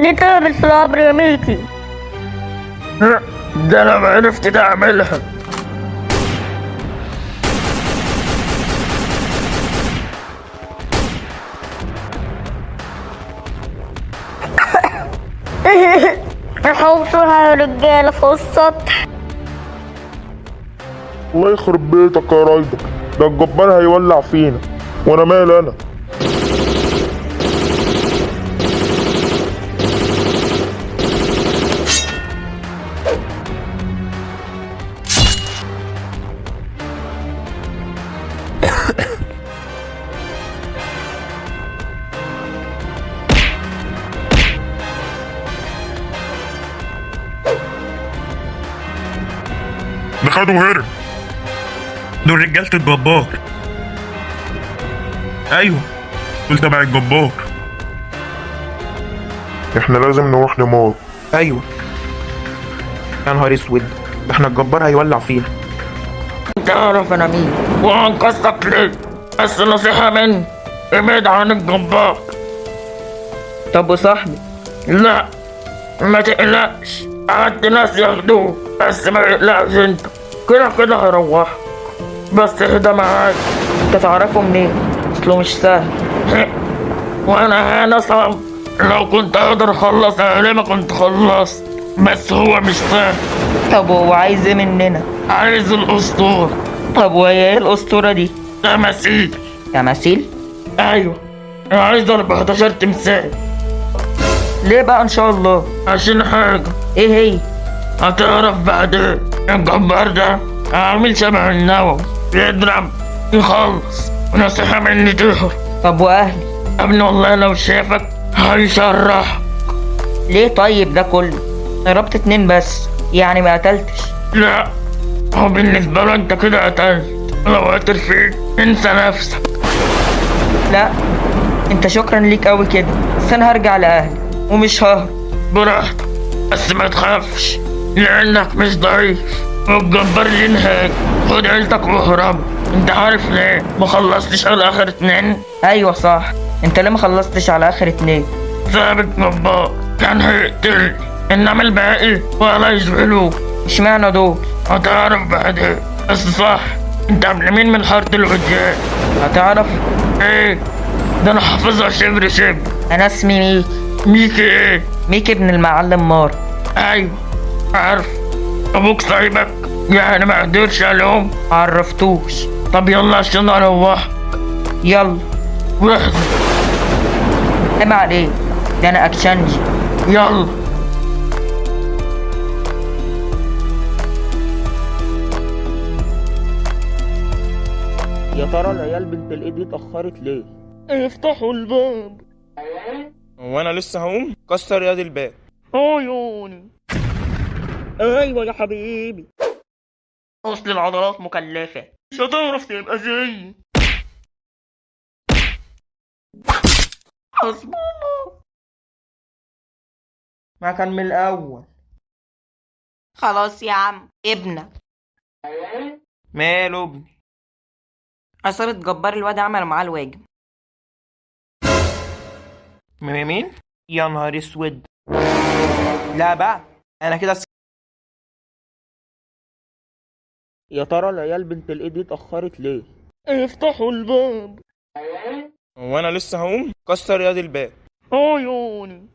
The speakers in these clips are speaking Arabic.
نتقابل في العبر يا ميكي. ده انا ما عرفت تعملها. حوشوها يا رجالة فوق السطح. الله يخرب بيتك يا رايدر، ده الجبار هيولع فينا وانا مالي انا. ده خده وهرب. دول رجالة الجبار. ايوه دول تبع الجبار. احنا لازم نروح نموت. ايوه. يا نهار اسود، ده احنا الجبار هيولع فينا. تعرف انا مين وانقذتك ليه؟ بس نصيحة مني، ابعد عن الجبار. طب وصاحبي؟ لا ما تقلقش، قعدت ناس ياخدوه، بس ما تقلقش انت، كده كده هروحك، بس اهدى معاك. انت تعرفه منين؟ اصله مش سهل. وانا هنا صعب، لو كنت اقدر اخلص عليه ما كنت خلصت، بس هو مش فاهم. طب هو عايز ايه مننا؟ عايز الاسطورة. طب وهي ايه الاسطورة دي؟ تماثيل. تماثيل؟ ايوه عايز 14 تمثال. ليه بقى ان شاء الله؟ عشان حاجة ايه هي؟ هتعرف بعدين. الجبار ده عامل شبه النووي، يضرب يخلص، ونصيحة مني تهرب. طب واهلي؟ ابني والله لو شافك هيشرح. ليه طيب ده كله؟ ضربت 2 بس، يعني ما قتلتش. لا هو بالنسبة له انت كده قتلت، لو قتل فيك انسى نفسك. لا انت شكرا ليك قوي كده، بس انا هرجع لاهلي ومش ههرب. براحتك، بس ما تخافش لانك مش ضعيف، والجبار ليه نهاية. خد عيلتك واهرب. انت عارف ليه ما خلصتش على اخر 2؟ ايوه صح. انت ليه ما خلصتش على اخر 2؟ بسبب الجبار كان هيقتلني، انما الباقي ولا يشغلوه. اشمعنى دول؟ هتعرف بعدين. بس صح، انت قبل مين من حارة الوديان؟ هتعرف. ايه ده، انا حافظها شبر شبر. انا اسمي ميكي. ميكي ايه؟ ميكي ابن المعلم مار. ايوه عارف. ابوك صاحبك يعني ما قدرش عليهم؟ معرفتوش. طب يلا عشان اروح. يلا. واحذر. عيب عليك، ده انا اكشنجي. يلا. يا ترى العيال بنت الايد دي اتاخرت ليه؟ افتحوا الباب. هو انا لسه هقوم؟ كسر يد الباب. عيوني. ايوه يا حبيبي. اصل العضلات مكلفة، مش هتعرف تبقى زيي. حسبي الله. ما كان من الاول. خلاص يا عم ابنك. ماله ابني؟ عصارة جبار الواد عمل معاه الواجب. مين؟ يا نهار اسود. لا بقى انا كده يا ترى العيال بنت الايد دي اتاخرت ليه؟ افتحوا الباب. هو انا لسه هقوم؟ كسر يد الباب. عيوني.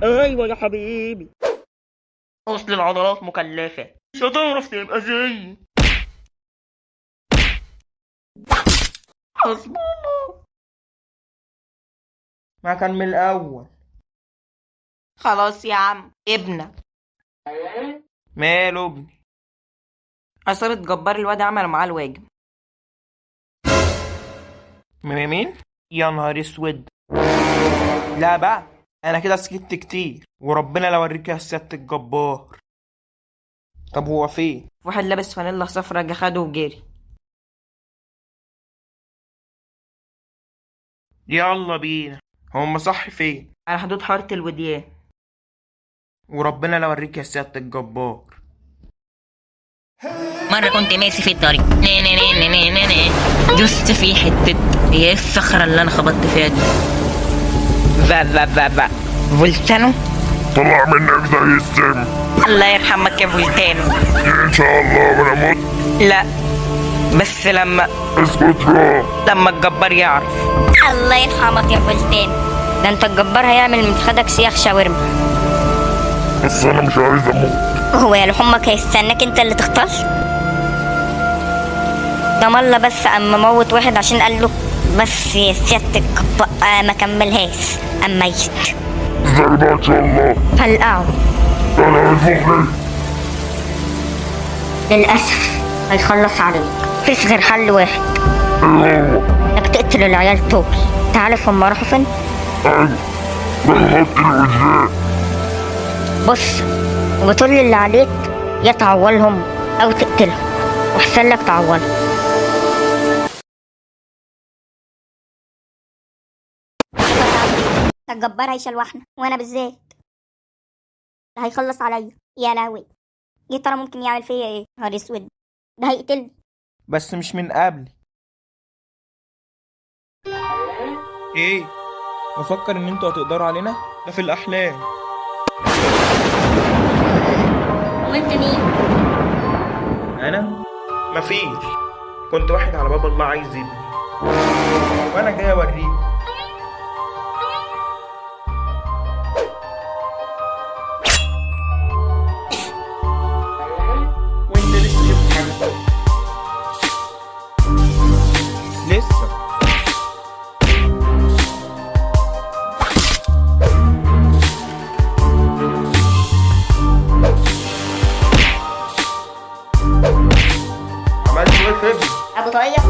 ايوه يا حبيبي. اصل العضلات مكلفة، مش هتعرف تبقى زيي. حسبي الله. ما كان من الاول. خلاص يا عم ابنك. ماله ابني؟ عصارة جبار الواد عمل معاه الواجب. مين؟ يا نهار اسود. لا بقى انا كده سكت كتير، وربنا لو اوريك يا سيادة الجبار. طب هو فين؟ واحد لابس فانيلا صفرا جه خده وجري. يلا بينا. هم صح فين؟ على حدود حارة الوديان. وربنا لو اوريك يا سيادة الجبار. مرة كنت ماشي في الطريق دوست في حتة هي الصخرة اللي أنا خبطت فيها دي. فولكانو. طلع منك زي السم. الله يرحمك يا فولكانو. ان شاء الله وانا مت. لا بس اسكت بقى. لما الجبار يعرف. الله يرحمك يا فلتان. ده انت الجبار هيعمل من فخدك سياخ شاورما. بس انا مش عايز اموت. هو يا لحمك هيستناك انت اللي تختار؟ ده مرة بس اما موت واحد عشان قال له بس يا سيادتك بقى ما كملهاش ام ميت. ازاي بقى ان شاء الله؟ فلقعه. انا هيفوقني. للأسف هيخلص عليك. مفيش غير حل واحد. ايه هو؟ انك تقتل العيال دول. انت عارف هما راحوا فين؟ ايوه. بقتله ازاي؟ بص، وبتقول لي اللي عليك يا تعولهم او تقتلهم، واحسن لك تعولهم. الجبار هيشلوحنا وانا بالذات. ده هيخلص عليا يا لهوي. يا ترى ممكن يعمل فيا ايه؟ نهار اسود، ده هيقتلني. بس مش من قبل. ايه؟ مفكر ان انتوا هتقدروا علينا؟ ده في الاحلام. وانت مين؟ انا مفيش، كنت واحد على باب الله عايز ابني وانا جاي اوريك. وانت لسه شفت حاجه؟ لسه. عملت ايه في ابني؟ ابو طاقية.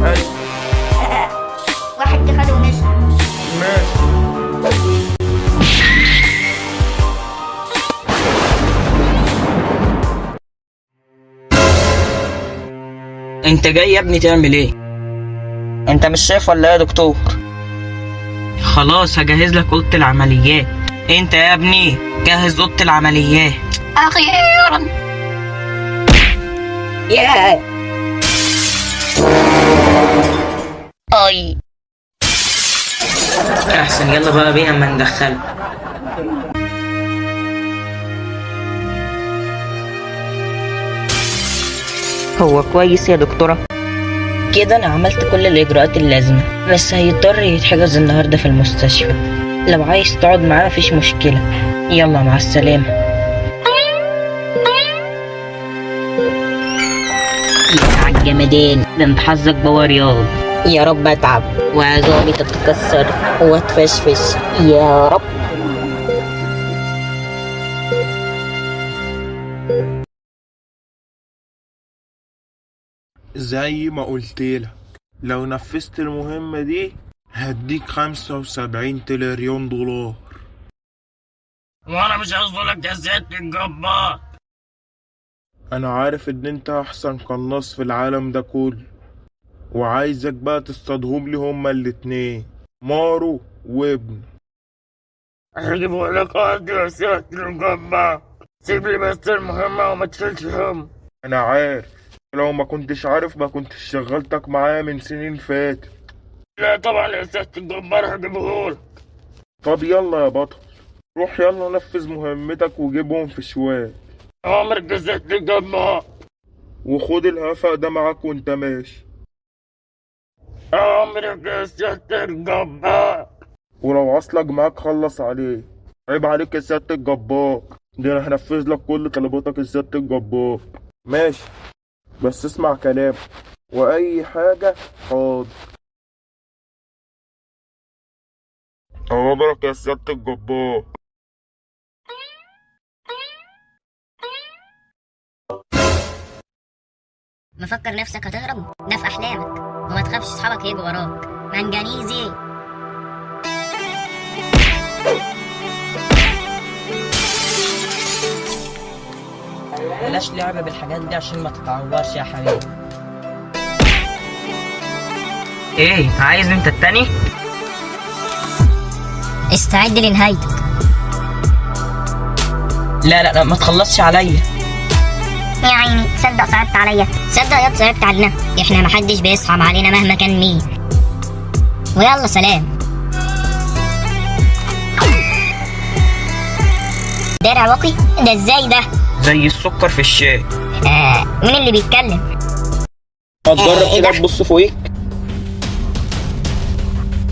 ايوه. واحد خده ومشي. ماشي. انت جاي يا ابني تعمل ايه؟ انت مش شايف ولا ايه يا دكتور؟ خلاص هجهز لك اوضه العمليات. انت يا ابني جهز اوضه العمليات. اخيرا. ياه اي احسن، يلا بقى بينا اما ندخله. هو كويس يا دكتورة؟ كده انا عملت كل الاجراءات اللازمة، بس هيضطر يتحجز النهاردة في المستشفى. لو عايز تقعد معاه مفيش مشكلة. يلا مع السلامة. يا عالجمدان، ده انت حظك بورياض. يا رب اتعب وعظامي تتكسر واتفشفش يا رب. زي ما قلتلك، لو نفذت المهمة دي هديك 75 تريليون دولار. وانا مش هظلمك يا سيادة الجبار. انا عارف ان انت احسن قناص في العالم ده كله، وعايزك بقى تصطادهم لي هما الاتنين، مارو وابنه. هجيبه لك قد يا سيادة الجبار. سيب لي بس المهمة وما تشيلش هم. انا عارف، لو ما كنتش عارف ما كنتش شغلتك معايا من سنين فاتت. لا طبعا يا سيادة الجبار هجيبهولك. طب يلا يا بطل، روح يلا نفذ مهمتك وجيبهم في شوال. عمرك يا سيادة الجبار. وخد الهفق ده معاك وانت ماشي. عمرك يا سيادة الجبار. ولو عصلك معاك خلص عليه. عيب عليك يا سيادة الجبار، ده انا هنفذ لك كل طلباتك يا سيادة الجبار. ماشي، بس اسمع كلام واي حاجة حاضر. اوامرك يا سيادة الجبار. مفكر نفسك هتهرب؟ ده في احلامك، وما تخافش اصحابك هيجوا وراك. منجنيزي. بلاش لعب بالحاجات دي عشان ما تتعورش يا حبيبي. ايه عايز انت التاني؟ استعد لنهايتك. لا ما تخلصش عليا. يا عيني، تصدق صعبت عليا. تصدق يا صعبت علينا. احنا محدش بيصعب علينا مهما كان مين. ويلا سلام. درع واقي؟ ده ازاي ده؟ زي السكر في الشاي. مين اللي بيتكلم؟ هتجرب كده تبص فوقيك؟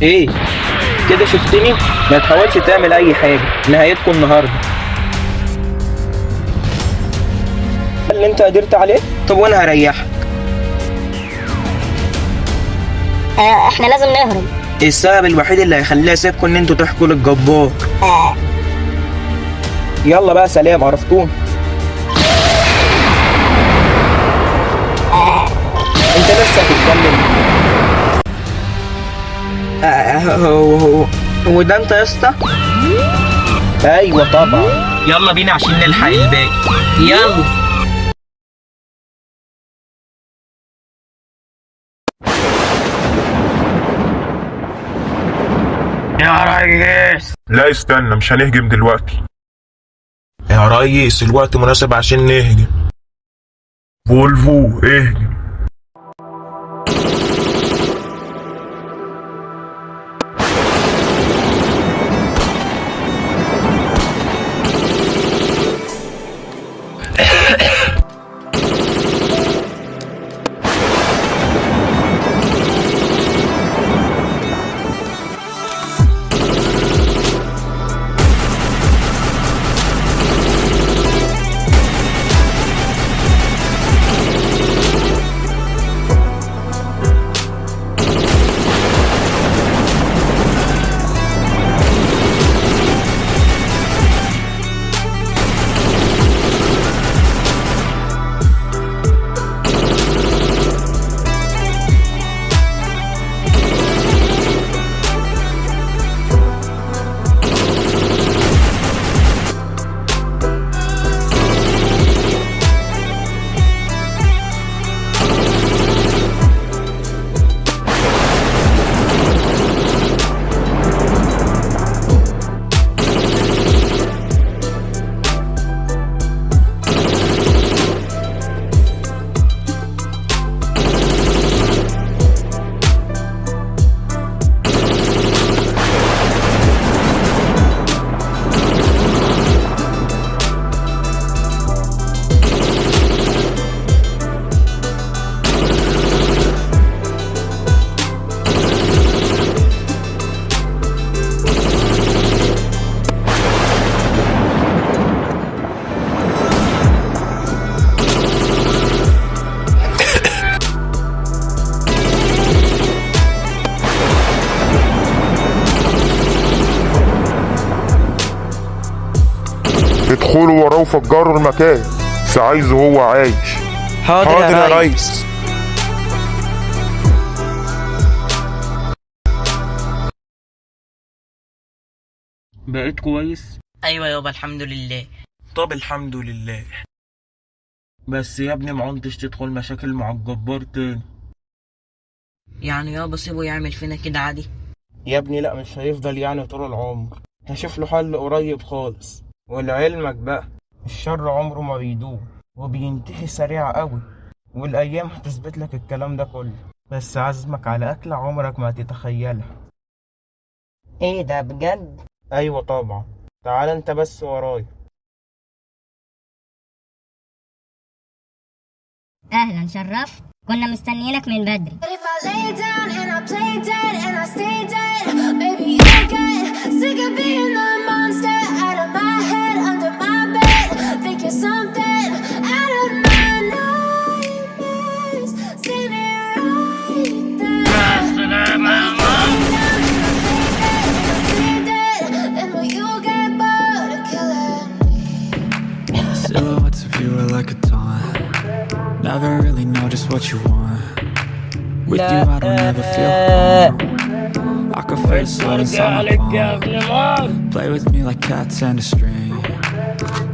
ايه كده شفتني؟ ما تحاولش تعمل اي حاجه، نهايتكم النهارده. اللي انت قدرت عليه؟ طب وانا هريحك. احنا لازم نهرب. السبب الوحيد اللي هيخليني اسيبكم ان انتوا تحكوا للجبار. يلا بقى سلام، عرفتون. انت نفسك تتكلم. هو ده انت يا اسطى؟ ايوه طبعا. يلا بينا عشان نلحق الباقي. يلا. يا ريس. لا استنى، مش هنهجم دلوقتي يا ريس، الوقت مناسب عشان نهجم. فولفو اهجم. ادخلوا وراه وفجروا المكان، بس عايزه هو عايش. حاضر يا ريس. بقيت كويس؟ ايوه يابا الحمد لله. طب الحمد لله. بس يا ابني ما عنتش تدخل مشاكل مع الجبار تاني. يعني يابا سيبه يعمل فينا كده عادي؟ يا ابني لا، مش هيفضل يعني طول العمر، هشوف له حل قريب خالص. ولعلمك بقى الشر عمره ما بيدوم وبينتهي سريع قوي، والايام هتثبت لك الكلام ده كله. بس عزمك على اكلة عمرك ما هتتخيلها. ايه ده بجد؟ ايوه طبعا، تعال انت بس ورايا. اهلا، شرفت. كنا مستنيينك من بدري. Silhouettes of you are like a taunt. Never really know just what you want. With you I don't ever feel calm. I can feel the sweat inside my palm. Play with me like cats and a string.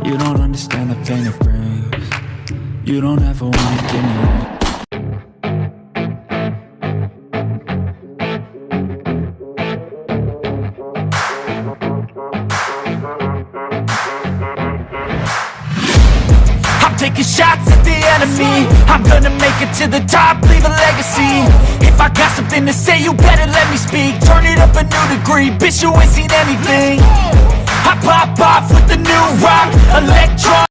You don't understand the pain it brings. You don't ever wanna give me ring. Taking shots at the enemy. I'm gonna make it to the top, leave a legacy. If I got something to say, you better let me speak. Turn it up a new degree, bitch, you ain't seen anything. I pop off with the new